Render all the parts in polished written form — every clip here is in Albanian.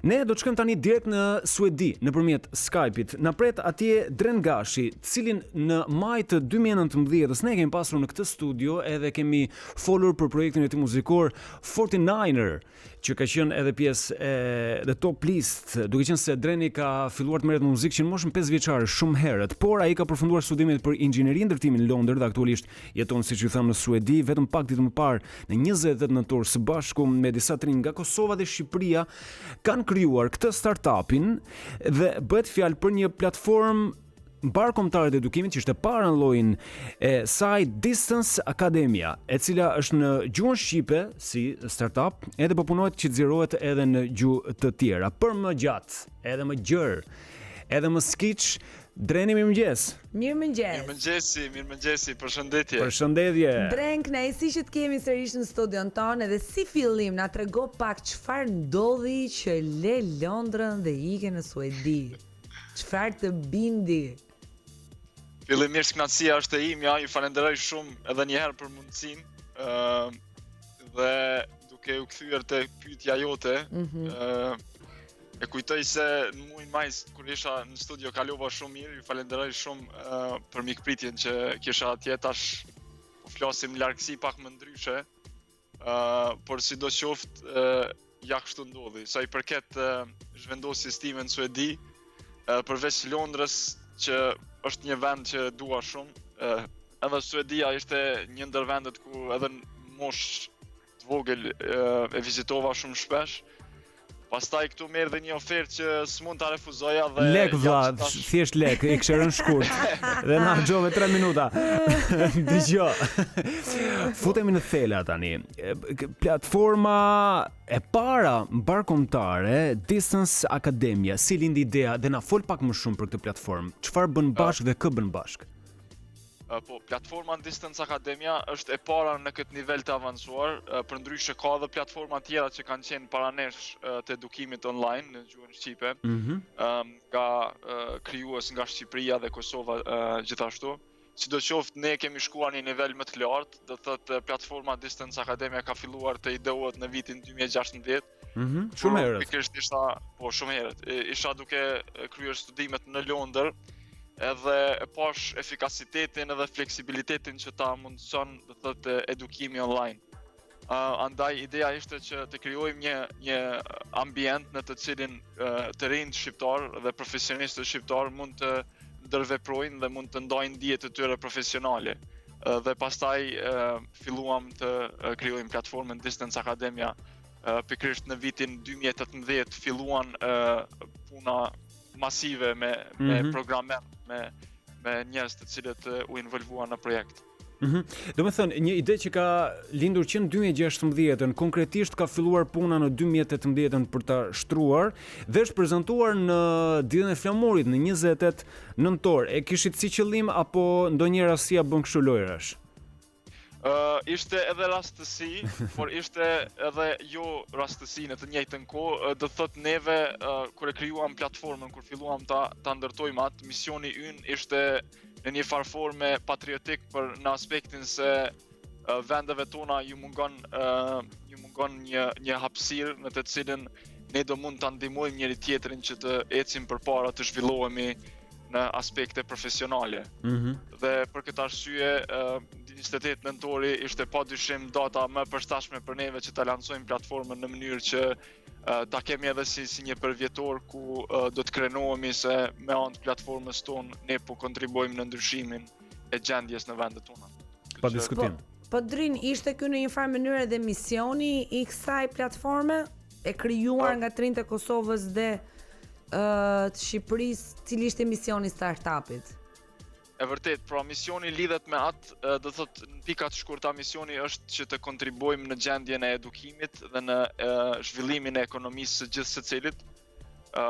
Ne do të shkojmë tani direkt në Suedi nëpërmjet Skype-it. Na pret atje Dren Gashi, cilin në maj të 2019 ne kemi pasur në këtë studio edhe kemi folur për projektin e tij muzikor 49er, që ka qenë edhe pjesë e The Top List, duke qenë se Dreni ka filluar të merret me muzikë që në moshën 5 vjeçare shumë herët, por ai ka përfunduar studimet për inxhinieri ndërtimi në Londër dhe aktualisht jeton, siç ju tham, në Suedi. Vetëm pak ditë më parë, në 28 nëntor, së bashku me disa të rinj nga Kosova dhe Shqipëria, kanë krijuar këtë startupin dhe bëhet fjalë për një platformë mbarkombëtare të edukimit që ishte para në llojin e saj Distance Academia, e cila është në gjuhën shqipe si startup, edhe po punohet që të nxjerrohet edhe në gjuhë të tjera. Për më gjatë, edhe më gjerë, edhe më skiç, Dreni, mirëmëngjes. Mirëmëngjesi, përshëndetje. Përshëndetje. Dren, kënaqësi që të kemi sërish në studion tonë, edhe si fillim na trego pak çfarë ndodhi që le Londrën dhe ike në Suedi. Çfarë të bindi? Fillimisht kënaqësia është e imja, ju falenderoj shumë edhe një herë për mundësinë, dhe duke u kthyer te pyetja jote, e kujtoj se në muajin maj kur isha në studio kalova shumë mirë, ju falenderoj shumë për mikpritjen që kisha atje. Tash po flasim në largësi pak më ndryshe, por sidoqoftë ja kështu ndodhi. Sa i përket zhvendosjes time në Suedi, përveç Londrës, që është një vend që dua shumë, edhe Suedia ishte një ndër vendet ku edhe në moshë të vogël e vizitova shumë shpesh. Pastaj këtu merr dhe një ofertë që s'mund ta refuzoja dhe lek vllad, thjesht lek, i kishë rënë shkurt. Dhe na xhove 3 minuta. Dgjoj. Futemi në thela tani. Platforma e para mbarkombëtare Distance Academia, si lindi ideja dhe na fol pak më shumë për këtë platformë. Çfarë bën bashkë dhe kë bën bashkë? Po, platforma Distance Academia është e para në këtë nivel të avancuar, përndryshe ka dhe platforma tjera që kanë qenë para nesh të edukimit online në gjuhën shqipe, nga krijues nga Shqipëria dhe Kosova gjithashtu. Sidoqoftë ne kemi shkuar në një nivel më të lartë, do thotë platforma Distance Academia ka filluar të ideohet në vitin 2016. Shumë herët. Pikërisht shumë herët. Isha duke kryer studimet në Londër, edhe e pash efikasitetin edhe fleksibilitetin që ta mundson, do thotë, edukimi online. Andaj ideja ishte që të krijojmë një ambient në të cilin të rinjt shqiptar dhe profesionistët shqiptar mund të ndërveprojnë dhe mund të ndajnë dijet e tyre profesionale. Dhe pastaj filluam të krijojmë platformën Distance Academia. Pikërisht në vitin 2018 filluan puna masive me programer, me njerëz të cilët u involvuan në projekt. Do me thënë, një ide që ka lindur që në 2016, konkretisht ka filluar puna në 2018 për ta shtruar dhe është prezantuar në ditën e flamurit në 28 nëntor. E kishit si qëllim apo ndonjëherë rasia bën kështu lojrash? Ishte edhe rastësi, por ishte edhe jo rastësi në të njëjtën kohë. Do thotë neve kur e krijuam platformën, kur filluam ta ndërtojmë atë, misioni ynë ishte në një farë forme patriotik për në aspektin se vendeve tona ju mungon një hapësirë në të cilën ne do mund ta ndihmojmë njëri tjetrin që të ecim përpara, të zhvillohemi në aspekte profesionale. Dhe për këtë arsye 28 nëntori ishte padyshim data më e përshtatshme për neve që ta lancojmë platformën në mënyrë që ta kemi edhe si një përvjetor ku do të krenohemi se me anë të platformës tonë ne po kontribuojmë në ndryshimin e gjendjes në vendet tona. Pa diskutim. Po Drin, ishte ky në një farë mënyrë edhe misioni i kësaj platforme e krijuar nga trinjtë e Kosovës dhe të Shqipërisë, cili ishte misioni i startupit? E vërtet, pra misioni lidhet me atë, do thotë në pika të shkurta misioni është që të kontribuojmë në gjendjen e edukimit dhe në zhvillimin e ekonomisë së gjithë secilit,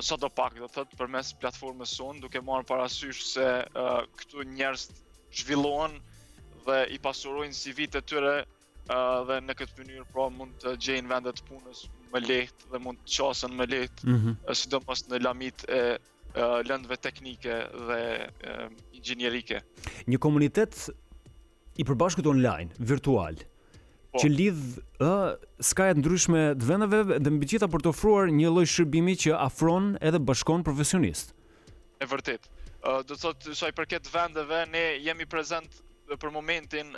sadopak, do thotë, përmes platformës sonë, duke marrë parasysh se këtu njerëz zhvillohen dhe i pasurojnë CV-t e tyre dhe në këtë mënyrë pra mund të gjejnë vende të punës më lehtë dhe mund të qasen më lehtë, sidomos në lamit e lëndëve teknike dhe inxhinierike. Një komunitet i përbashkët online, virtual, që lidh skajet ndryshme të vendeve dhe mbi gjitha për të ofruar një lloj shërbimi që afron edhe bashkon profesionist. E vërtet. Do të thotë sa i përket vendeve, ne jemi prezent për momentin,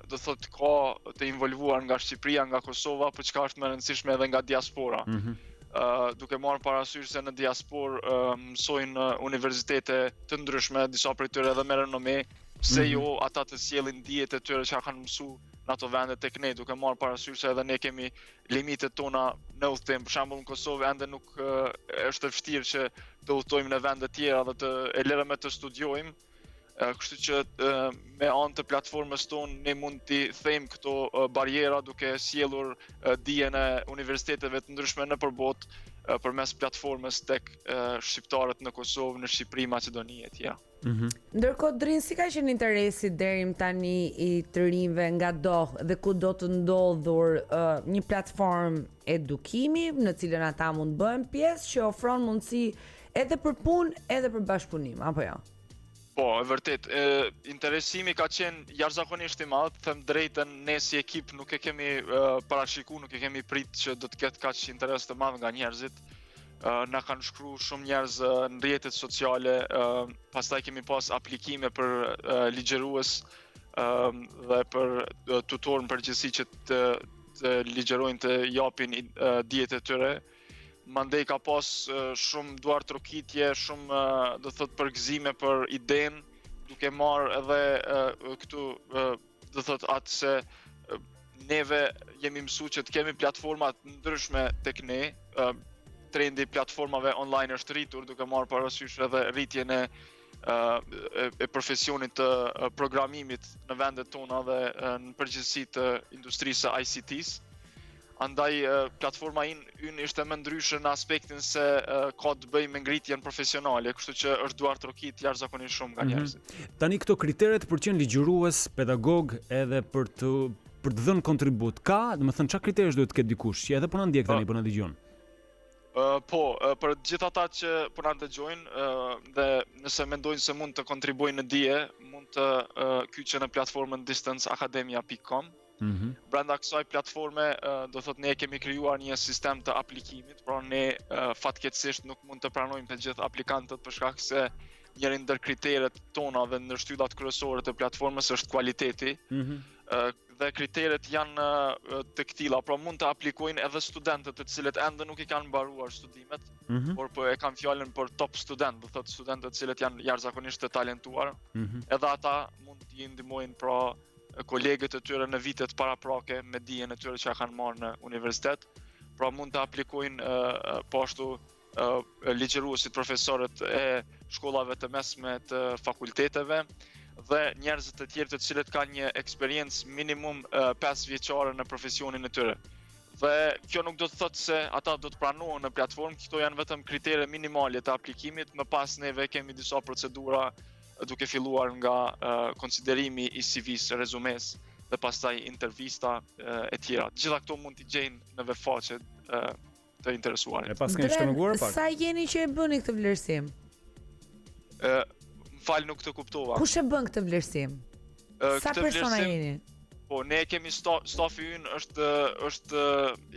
do të thotë ka të involvuar nga Shqipëria, nga Kosova, por çka është më e rëndësishme edhe nga diaspora. Duke marrë parasysh se në diasporë mësojnë universitete të ndryshme, disa prej tyre edhe me renome, pse jo ata të sjellin dijet e tyre që kanë mësuar në ato vende tek ne, duke marrë parasysh se edhe ne kemi limitet tona në udhëtim. Për shembull në Kosovë ende nuk është e vështirë që të udhtojmë në vende të tjera dhe e lërëm të studiojmë. Kështu që me anë të platformës tonë ne mund t'i thejmë këto barjera duke sjellur dijen e universiteteve të ndryshme nëpër botë përmes platformës tek shqiptarët në Kosovë, në Shqipëri, Maqedoni e tjera. Ndërkohë Drin, si ka qenë interesi deri tani i të rinjve nga dhe ku do të ndodhur një platformë edukimi në cilën ata mund bëhen pjesë që ofron mundësi edhe për punë edhe për bashkëpunim, apo jo? Po, e vërtet, interesimi ka qenë jashtëzakonisht i madh, them drejtën, ne si ekip nuk e kemi parashikuar, nuk e kemi prit që do të ketë kaq interes të madh nga njerëzit. Na kanë shkruar shumë njerëz në rrjetet sociale, pastaj kemi pas aplikime për ligjërues dhe për tutor në përgjithësi që të ligjerojnë të japin dijet e tyre. Mandej ka pas shumë duar trokitje, shumë do thot përgëzime për idenë, duke marrë edhe këtu do thot atë se neve jemi mësuar që të kemi platforma të ndryshme tek ne. Trendi platformave online është rritur duke marrë parasysh edhe rritjen e profesionit të programimit në vendet tona dhe në përgjithësi të industrisë së ICT-s. Andaj platforma ynë ishte më ndryshe në aspektin se ka të bëjë me ngritjen profesionale, kështu që është duar trokit jashtëzakonisht shumë nga njerëzit. Tani këto kriteret për të qenë ligjërues, pedagog edhe për të dhënë kontribut, ka, domethënë çfarë kriteresh duhet të ketë dikush që edhe po na ndjek tani, po na dëgjon? Për gjithë ata që po na dëgjojnë dhe nëse mendojnë se mund të kontribuojnë në dije, mund të kyçen në platformën distanceacademia.com. Brenda kësaj platforme do thot ne kemi krijuar një sistem të aplikimit, pra ne fatkeqësisht nuk mund të pranojmë të gjithë aplikantët për shkak se njëri ndër kriteret tona dhe ndër shtyllat kryesore të platformës është kualiteti. Dhe kriteret janë të këtilla, pra mund të aplikojnë edhe studentët të cilët ende nuk i kanë mbaruar studimet, por e kanë fjalën për top student, do thot studentët të cilët janë jashtëzakonisht të talentuar. Edhe ata mund t'i ndihmojnë pra kolegët e tyre në vitet paraprake me dijen e tyre që kanë marrë në universitet. Pra mund të aplikojnë po ashtu ligjëruesit, profesorët e shkollave të mesme të fakulteteve dhe njerëzit të tjerë të cilët kanë një eksperiencë minimum 5 vjeçare në profesionin e tyre. Dhe kjo nuk do të thotë se ata do të pranohen në platformë, këto janë vetëm kritere minimale të aplikimit, më pas neve kemi disa procedura duke filluar nga konsiderimi i CV-s, rezumes dhe pastaj intervista e tjera. Gjitha këto mund t'i gjejnë në faqe të interesuarit. E pas keni shtrënguar pak? Sa jeni që e bëni këtë vlerësim? M'fal, nuk të kuptova. Kush e bën këtë vlerësim? Sa persona jeni? Po, ne kemi stafi ynë është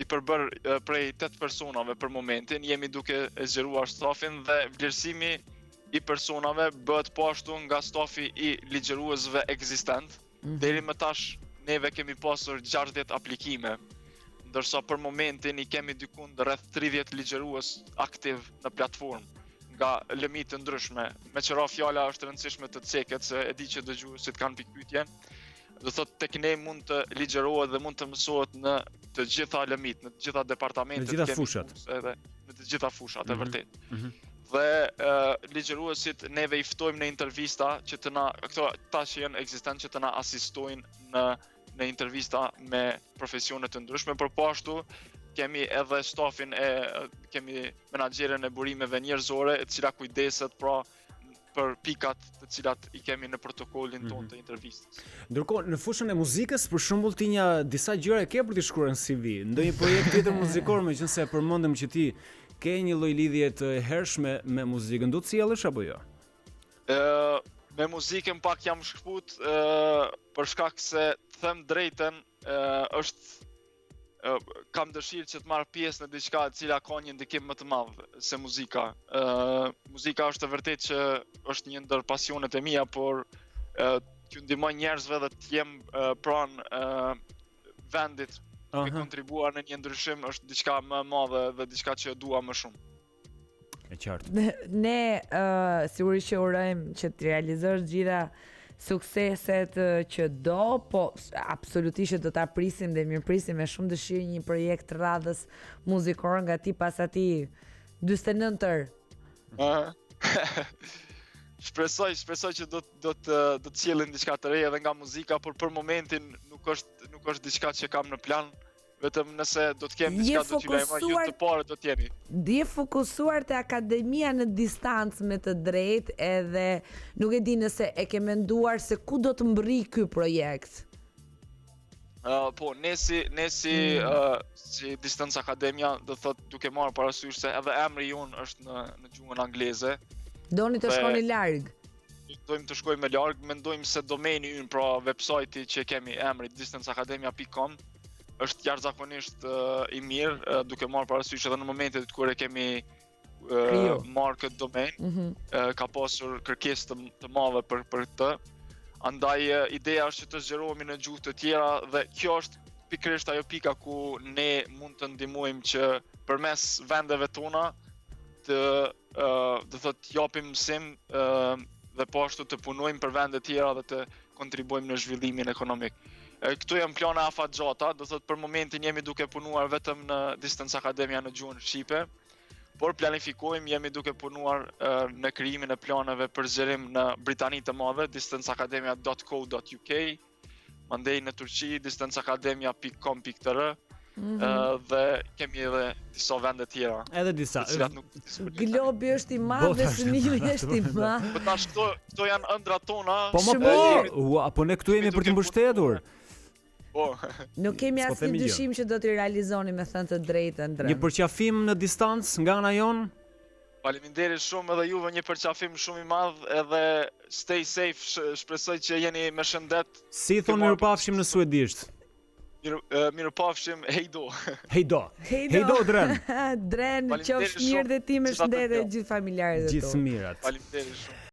i përbërë prej 8 personave për momentin, jemi duke e zgjeruar stafin dhe vlerësimi i personave bëhet po ashtu nga stafi i ligjëruesve ekzistent. Deri më tash neve kemi pasur 60 aplikime, ndërsa për momentin i kemi diku rreth 30 ligjërues aktiv në platformë nga lëmi të ndryshme. Me qëra fjala është rëndësishme të ceket se e di që dëgjuesit kanë pikpyetje. Do thotë tek ne mund të ligjërohet dhe mund të mësohet në të gjitha lëmit, në të gjitha departamentet, në të gjitha fushat. Edhe në të gjitha fushat, e vërtet. Dhe ligjëruesit neve i ftojmë në intervista që të na, këto ta që janë ekzistent që të na asistojnë në intervista me profesione të ndryshme, por po ashtu kemi edhe stafin kemi menaxherën e burimeve njerëzore, e cila kujdeset pra për pikat të cilat i kemi në protokollin tonë të intervistës. Ndërkohë, në fushën e muzikës, për shembull, ti disa gjëra e ke për t'i shkruar në CV, ndonjë projekt tjetër muzikor, meqense përmendëm që ti ke një lloj lidhje të hershme me muzikën, do të sjellësh apo jo? Me muzikën pak jam shkput për shkak se them drejtën kam dëshirë që të marr pjesë në diçka e cila ka një ndikim më të madh se muzika. Muzika është e vërtetë që është një ndër pasionet e mia, por t'ju ndihmoj njerëzve dhe të jem pranë vendit me kontribuar në një ndryshim është diçka më e madhe dhe diçka që dua më shumë. E qartë. Ne sigurisht që urojmë që të realizosh gjitha sukseset që do, po absolutisht që do ta prisim dhe mirëprisim me shumë dëshirë një projekt radhës muzikor nga ti pas atij 49-ër. Shpresoj që do të sjellin diçka të re edhe nga muzika, por për momentin nuk është diçka që kam në plan. Vetëm nëse do të kem diçka do t'ju lajmoj, ju të parë do t'jeni. Je fokusuar te akademia në distancë me të drejtë, edhe nuk e di nëse e ke menduar se ku do të mbërri ky projekt. Po, ne si Distance Academia, do thot duke marrë parasysh se edhe emri jonë është në gjuhën angleze. Doni të shkoni larg? Dojmë të shkojmë larg, mendojmë se domeni ynë, pra websajti që kemi emri distanceacademia.com është jashtëzakonisht i mirë, duke marrë parasysh edhe në momentet kur e kemi marrë këtë domen, ka pasur kërkesë të madhe për këtë. Andaj ideja është që të zgjerohemi në gjuhë të tjera dhe kjo është pikërisht ajo pika ku ne mund të ndihmojmë që përmes vendeve tona të thotë japim mësim dhe po ashtu të punojmë për vende tjera dhe të kontribuojmë në zhvillimin ekonomik. Këtu janë plana afatgjata, do thotë për momentin jemi duke punuar vetëm në Distance Academia në gjuhën shqipe, por planifikojmë, jemi duke punuar në krijimin e planeve për zgjerim në Britani të Madhe, distanceacademia.co.uk, mandej në Turqi distanceacademia.com.tr, dhe kemi edhe disa vende tjera. Edhe disa. Globi është i madh dhe çmimi është i madh. Po tash këto janë ëndrat tona. Po ne këtu jemi për të mbështetur. Po. Nuk kemi asnjë dyshim që do t'i realizoni, me thënë të drejtën. Një përqafim në distancë nga ana jon. Faleminderit shumë edhe juve, një përqafim shumë i madh, edhe stay safe, shpresoj që jeni me shëndet. Si thon mirupafshim në suedisht? Mirupafshim, hejdo. Hejdo Dren. Dren, qofsh mirë dhe ti me shëndet e gjithë familjarët e tu. Gjithë mirat. Faleminderit shumë.